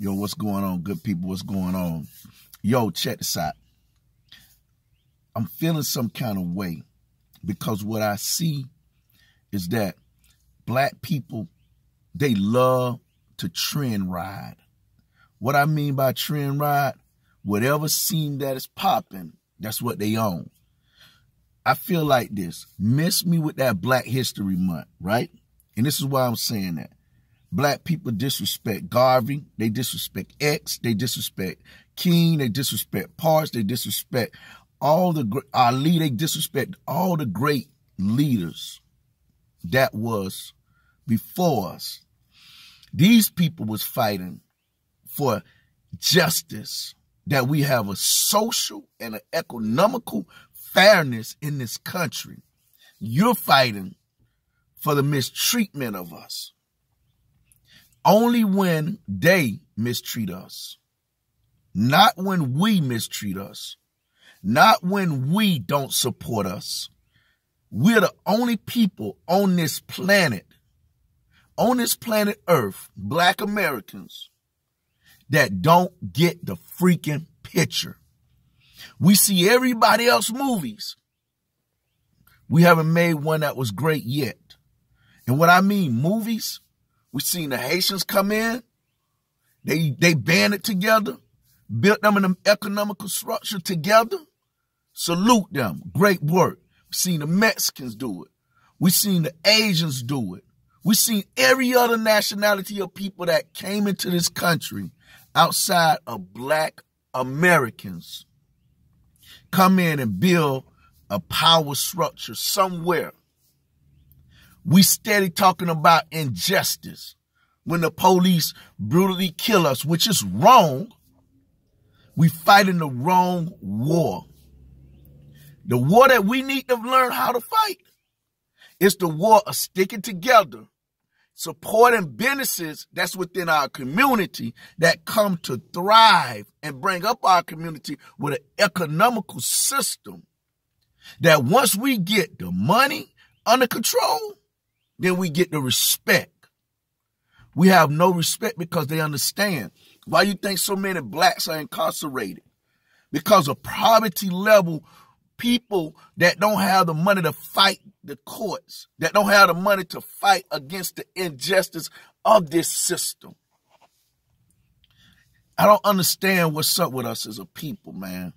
Yo, what's going on, good people? What's going on? Yo, check this out. I'm feeling some kind of way because what I see is that black people, they love to trend ride. What I mean by trend ride, whatever scene that is popping, that's what they own. I feel like this. Miss me with that Black History Month, right? And this is why I'm saying that. Black people disrespect Garvey, they disrespect X, they disrespect King, they disrespect Parks, they disrespect Ali, they disrespect all the great leaders that was before us. These people was fighting for justice, that we have a social and an economical fairness in this country. You're fighting for the mistreatment of us. Only when they mistreat us, not when we mistreat us, not when we don't support us. We're the only people on this planet Earth, black Americans, that don't get the freaking picture. We see everybody else's movies. We haven't made one that was great yet. And what I mean, movies, we seen the Haitians come in. They banded together, built them in an economical structure together. Salute them. Great work. We seen the Mexicans do it. We seen the Asians do it. We seen every other nationality of people that came into this country outside of black Americans come in and build a power structure somewhere. We steady talking about injustice when the police brutally kill us, which is wrong. We fighting the wrong war. The war that we need to learn how to fight is the war of sticking together, supporting businesses that's within our community that come to thrive and bring up our community with an economical system that once we get the money under control, then we get the respect. We have no respect because they understand. Why you think so many blacks are incarcerated? Because of poverty level people that don't have the money to fight the courts, that don't have the money to fight against the injustice of this system. I don't understand what's up with us as a people, man.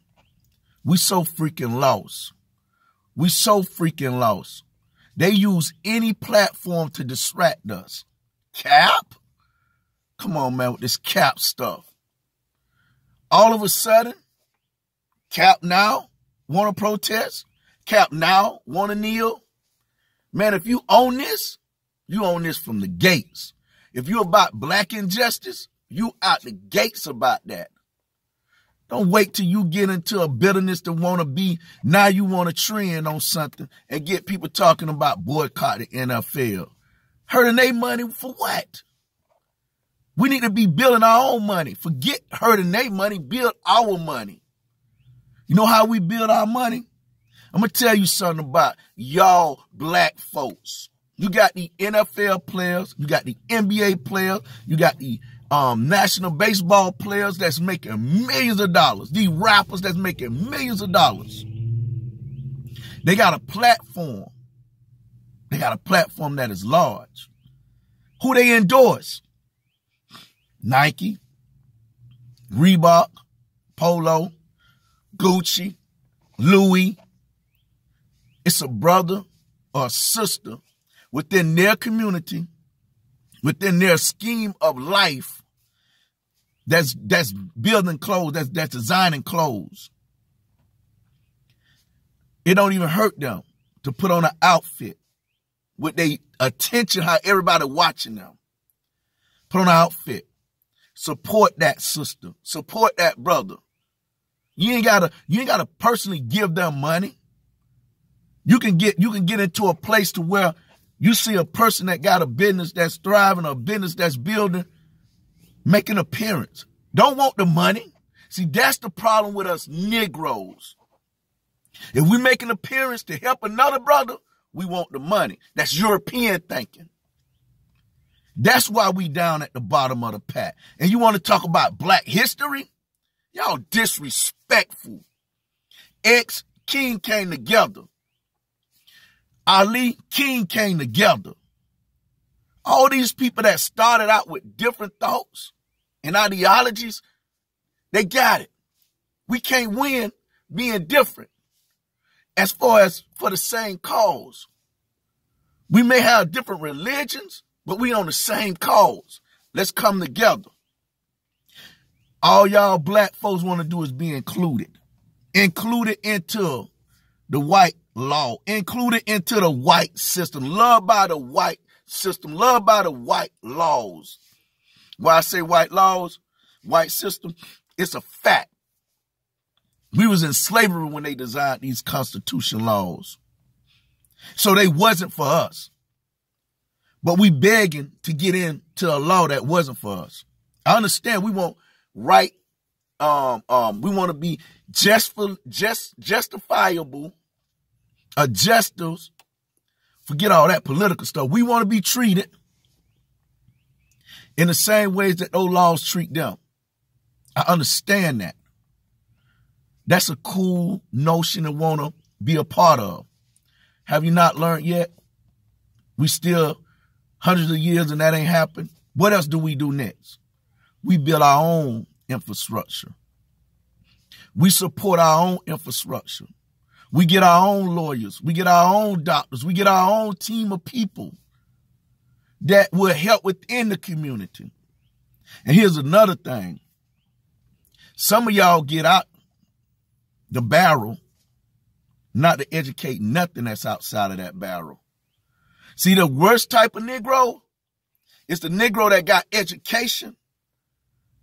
We so freaking lost. We so freaking lost. They use any platform to distract us. Cap? Come on, man, with this cap stuff. All of a sudden, Cap now want to protest? Cap now want to kneel? Man, if you own this, you own this from the gates. If you're about black injustice, you out the gates about that. Don't wait till you get into a bitterness to want to be, now you want to trend on something and get people talking about boycott the NFL. Hurting their money for what? We need to be building our own money. Forget hurting their money, build our money. You know how we build our money? I'm going to tell you something about y'all black folks. You got the NFL players, you got the NBA players, you got the national baseball players that's making millions of dollars. These rappers that's making millions of dollars. They got a platform. They got a platform that is large. Who they endorse? Nike, Reebok, Polo, Gucci, Louis. It's a brother or a sister within their community, within their scheme of life, that's building clothes, that's designing clothes. It don't even hurt them to put on an outfit with their attention, how everybody watching them. Put on an outfit. Support that sister. Support that brother. You ain't gotta personally give them money. You can get into a place to where you see a person that got a business that's thriving, a business that's building, make an appearance. Don't want the money. See, that's the problem with us Negroes. If we make an appearance to help another brother, we want the money. That's European thinking. That's why we down at the bottom of the pack. And you want to talk about black history? Y'all disrespectful. King came together. Ali, King came together. All these people that started out with different thoughts and ideologies, they got it. We can't win being different as far as for the same cause. We may have different religions, but we on the same cause. Let's come together. All y'all black folks want to do is be included. Included into the white law. Included into the white system. Loved by the white system. Loved by the white laws. Why I say white laws, white system, it's a fact. We was in slavery when they designed these constitution laws. So they wasn't for us. But we begging to get into a law that wasn't for us. I understand we want right, we want to be justifiable, adjusters. Forget all that political stuff. We want to be treated in the same ways that those laws treat them. I understand that. That's a cool notion to want to be a part of. Have you not learned yet? We still hundreds of years and that ain't happened. What else do we do next? We build our own infrastructure. We support our own infrastructure. We get our own lawyers. We get our own doctors. We get our own team of people that will help within the community. And here's another thing. Some of y'all get out the barrel not to educate nothing that's outside of that barrel. See, the worst type of Negro is the Negro that got education,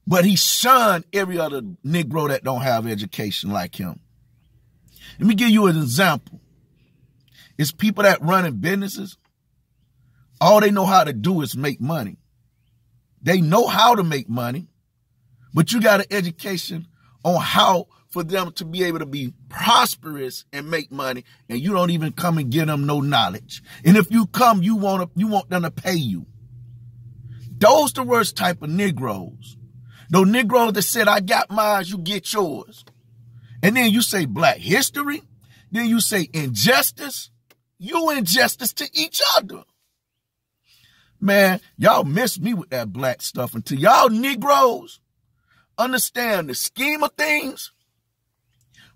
but he shunned every other Negro that don't have education like him. Let me give you an example. It's people that run in businesses. All they know how to do is make money. They know how to make money, but you got an education on how for them to be able to be prosperous and make money, and you don't even come and give them no knowledge. And if you come, you want them to pay you. Those the worst type of Negroes. Those Negroes that said, I got mine, you get yours. And then you say black history. Then you say injustice. You injustice to each other. Man, y'all miss me with that black stuff until y'all Negroes understand the scheme of things.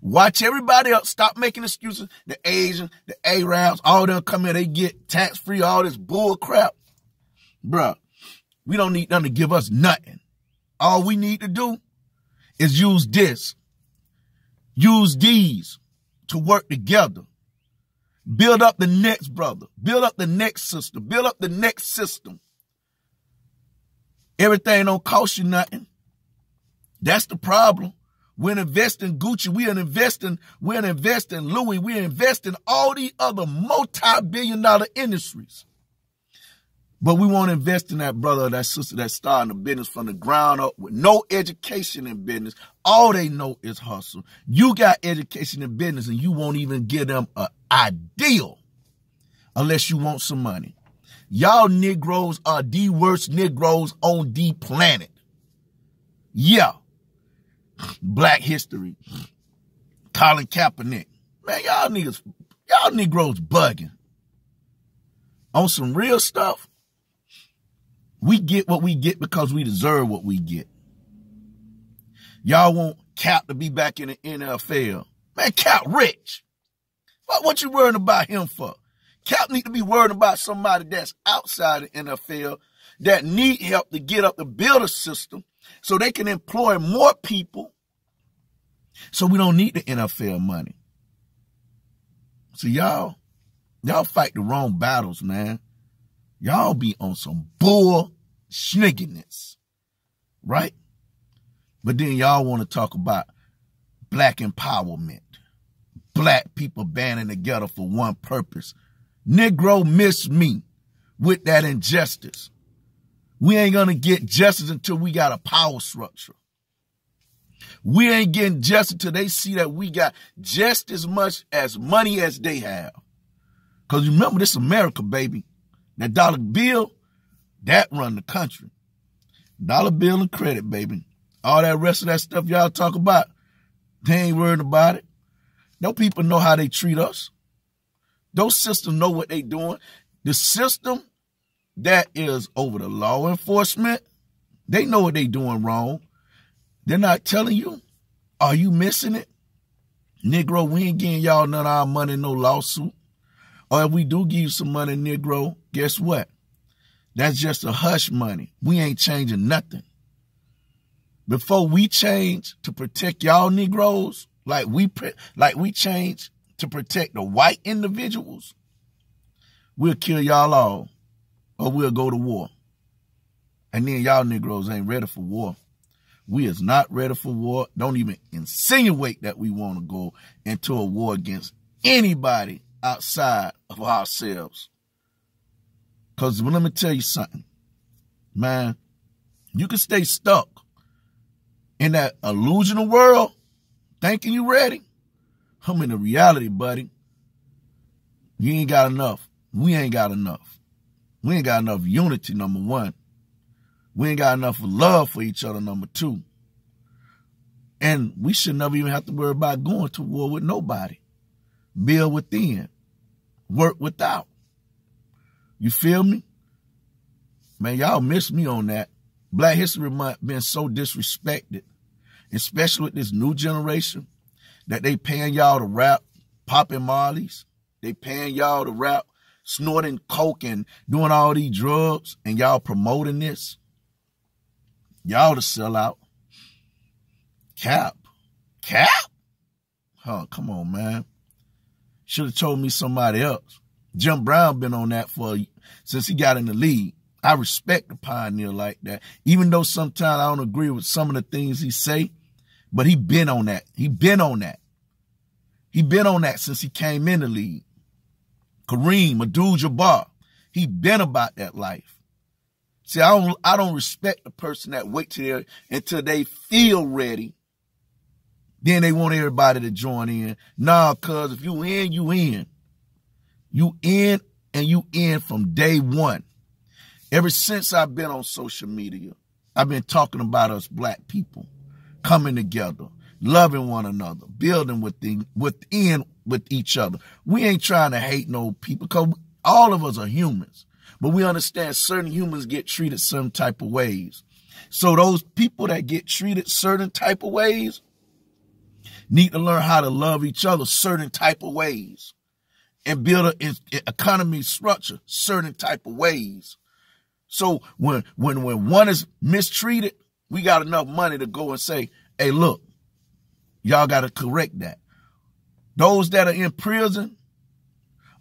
Watch everybody else stop making excuses. The Asians, the Arabs, all them come here, they get tax-free, all this bull crap. Bruh, we don't need them to give us nothing. All we need to do is use this. Use these to work together. Build up the next brother. Build up the next sister. Build up the next system. Everything don't cost you nothing. That's the problem. We're investing Gucci. We're investing Louis. We're investing all these other multi-billion-dollar industries. But we won't invest in that brother or that sister that's starting a business from the ground up with no education in business. All they know is hustle. You got education in business and you won't even give them an ideal unless you want some money. Y'all Negroes are the worst Negroes on the planet. Yeah. Black history. Colin Kaepernick. Man, y'all Negroes bugging. On some real stuff, we get what we get because we deserve what we get. Y'all want Cap to be back in the NFL. Man, Cap rich. What you worrying about him for? Cap need to be worried about somebody that's outside the NFL that need help to get up to build a system so they can employ more people so we don't need the NFL money. So y'all fight the wrong battles, man. Y'all be on some bull snigginess, right? But then y'all want to talk about black empowerment, black people banding together for one purpose. Negro miss me with that injustice. We ain't going to get justice until we got a power structure. We ain't getting justice until they see that we got just as much as money as they have. Because remember, this America, baby. That dollar bill, That run the country. Dollar bill and credit, baby. All that rest of that stuff y'all talk about, they ain't worried about it. Those people know how they treat us. Those systems know what they doing. The system that is over the law enforcement, they know what they doing wrong. They're not telling you. Are you missing it? Negro, we ain't getting y'all none of our money in no lawsuit. Or if we do give you some money, Negro, guess what? That's just a hush money. We ain't changing nothing. Before we change to protect y'all Negroes, like we change to protect the white individuals, we'll kill y'all all, or we'll go to war. And then y'all Negroes ain't ready for war. We is not ready for war. Don't even insinuate that we want to go into a war against anybody outside of ourselves. Because let me tell you something, man, you can stay stuck in that illusional world thinking you ready. I'm in the reality, buddy. You ain't got enough. We ain't got enough. We ain't got enough unity, number one. We ain't got enough love for each other, number two. And we should never even have to worry about going to war with nobody. Build within. Work without. You feel me? Man, y'all miss me on that. Black History Month been so disrespected, especially with this new generation, that they paying y'all to rap, popping Marleys. They paying y'all to rap, snorting coke and doing all these drugs, and y'all promoting this. Y'all to sell out. Cap. Cap? Oh, come on, man. Should have told me somebody else. Jim Brown been on that since he got in the league. I respect the pioneer like that. Even though sometimes I don't agree with some of the things he say, but he been on that. He been on that. He been on that since he came in the league. Kareem Abdul-Jabbar, he been about that life. See, I don't respect the person that wait until they feel ready. Then they want everybody to join in. Nah, cuz if you in, you in. You in, and you in from day one. Ever since I've been on social media, I've been talking about us black people coming together, loving one another, building within with each other. We ain't trying to hate no people because all of us are humans. But we understand certain humans get treated certain type of ways. So those people that get treated certain type of ways need to learn how to love each other certain type of ways and build an economy structure certain type of ways. So when one is mistreated, we got enough money to go and say, hey, look, y'all got to correct that. Those that are in prison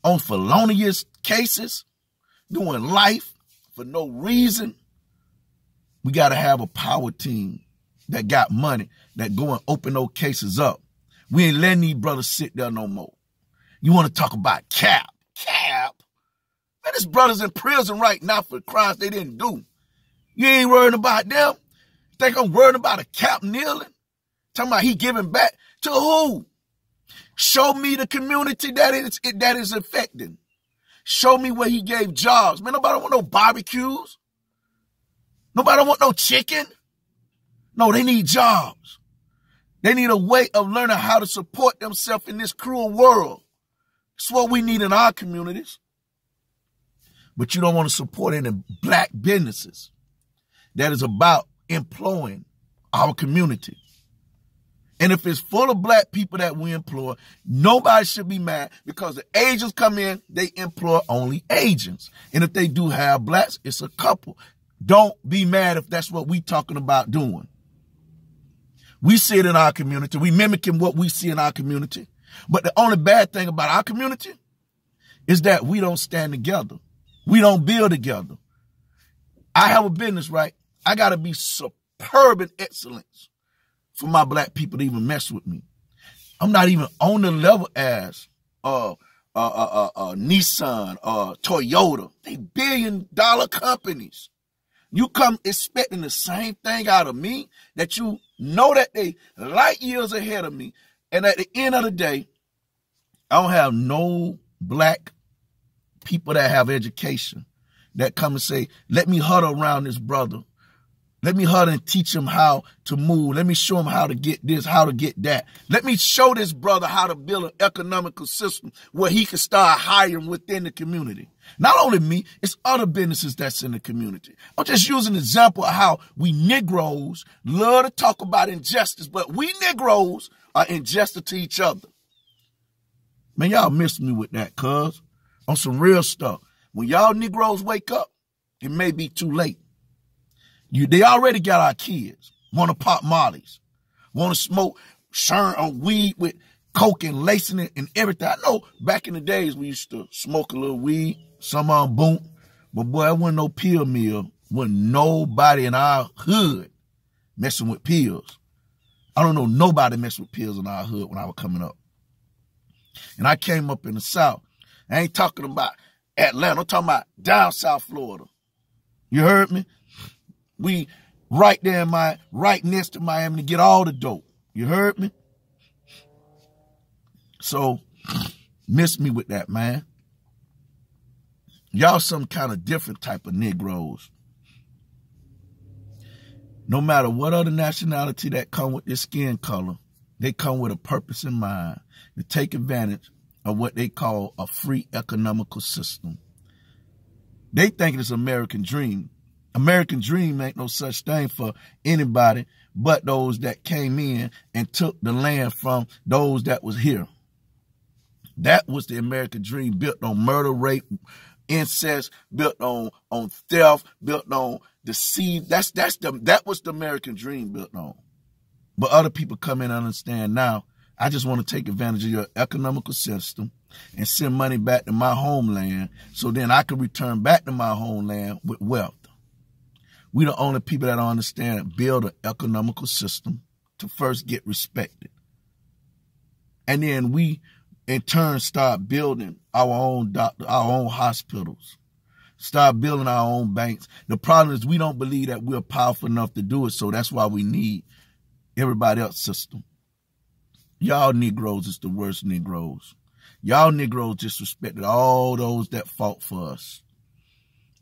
on felonious cases, doing life for no reason, we got to have a power team that got money that go and open those cases up. We ain't letting these brothers sit there no more. You want to talk about cap? Cap? Man, this brother's in prison right now for crimes they didn't do. You ain't worrying about them? Think I'm worried about a cap kneeling? Talking about he giving back to who? Show me the community that is affecting. Show me where he gave jobs. Man, nobody want no barbecues. Nobody want no chicken. No, they need jobs. They need a way of learning how to support themselves in this cruel world. It's what we need in our communities. But you don't want to support any black businesses that is about employing our community. And if it's full of black people that we employ, nobody should be mad because the agents come in, they employ only agents. And if they do have blacks, it's a couple. Don't be mad if that's what we talking about doing. We see it in our community. We mimicking what we see in our community. But the only bad thing about our community is that we don't stand together. We don't build together. I have a business, right? I got to be superb in excellence for my black people to even mess with me. I'm not even on the level as Nissan, Toyota. They billion-dollar companies. You come expecting the same thing out of me that you know that they light years ahead of me. And at the end of the day, I don't have no black people that have education that come and say, let me huddle around this brother. Let me huddle and teach him how to move. Let me show him how to get this, how to get that. Let me show this brother how to build an economical system where he can start hiring within the community. Not only me, it's other businesses that's in the community. I'm just using an example of how we Negroes love to talk about injustice, but we Negroes are injustice to each other. Man, y'all miss me with that, cuz. On some real stuff. When y'all Negroes wake up, it may be too late. They already got our kids. Want to pop mollies. Want to smoke weed with coke and lacing it and everything. I know back in the days we used to smoke a little weed. Some of them boom. But boy, there wasn't no pill mill. Wasn't nobody in our hood messing with pills. I don't know nobody messing with pills in our hood when I was coming up. And I came up in the South. I ain't talking about Atlanta. I'm talking about down South Florida. You heard me? We right there right next to Miami to get all the dope. You heard me? So, miss me with that, man. Y'all some kind of different type of Negroes. No matter what other nationality that come with their skin color, they come with a purpose in mind to take advantage of what they call a free economical system. They think it's American dream. American dream ain't no such thing for anybody but those that came in and took the land from those that was here. That was the American dream, built on murder, rape, incest, built on theft, built on deceit. That was the American dream built on. But other people come in and understand now, I just want to take advantage of your economical system and send money back to my homeland so then I can return back to my homeland with wealth. We the only people that don't understand build an economical system to first get respected. And then we, in turn, start building our own doctors, our own hospitals, start building our own banks. The problem is we don't believe that we're powerful enough to do it, so that's why we need everybody else's system. Y'all Negroes is the worst Negroes. Y'all Negroes disrespected all those that fought for us.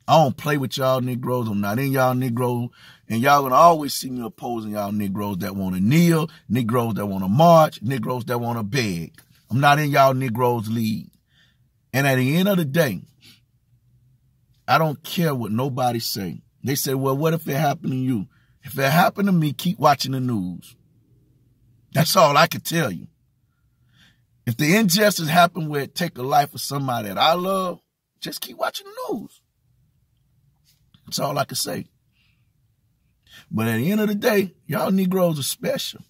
I don't play with y'all Negroes. I'm not in y'all Negroes. And y'all gonna always see me opposing y'all Negroes that want to kneel, Negroes that want to march, Negroes that want to beg. I'm not in y'all Negroes league. And at the end of the day, I don't care what nobody say. They say, well, what if it happened to you? If it happened to me, keep watching the news. That's all I can tell you. If the injustice happened where it take a life of somebody that I love, just keep watching the news. That's all I can say. But at the end of the day, y'all Negroes are special.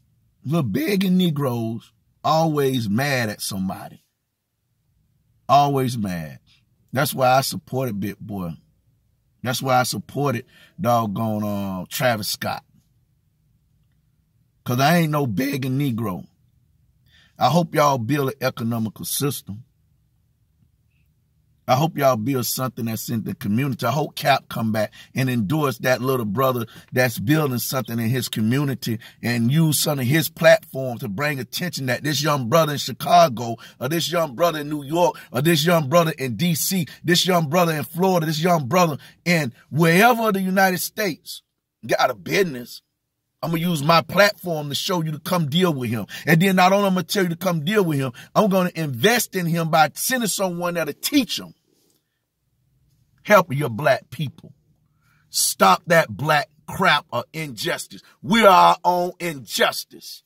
Little begging Negroes always mad at somebody. Always mad. That's why I supported Big Boy. That's why I supported doggone Travis Scott. Because I ain't no begging Negro. I hope y'all build an economical system. I hope y'all build something that's in the community. I hope Cap come back and endorse that little brother that's building something in his community and use some of his platform to bring attention that this young brother in Chicago or this young brother in New York or this young brother in D.C., this young brother in Florida, this young brother in wherever the United States got a business. I'm going to use my platform to show you to come deal with him. And then not only am I going to tell you to come deal with him, I'm going to invest in him by sending someone that'll teach him. Help your black people. Stop that black crap of injustice. We are our own injustice.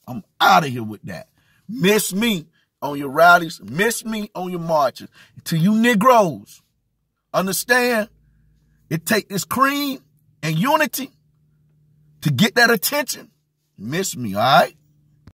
I'm out of here with that. Miss me on your rallies. Miss me on your marches. To you Negroes, understand, it take this cream and unity to get that attention. Miss me, all right?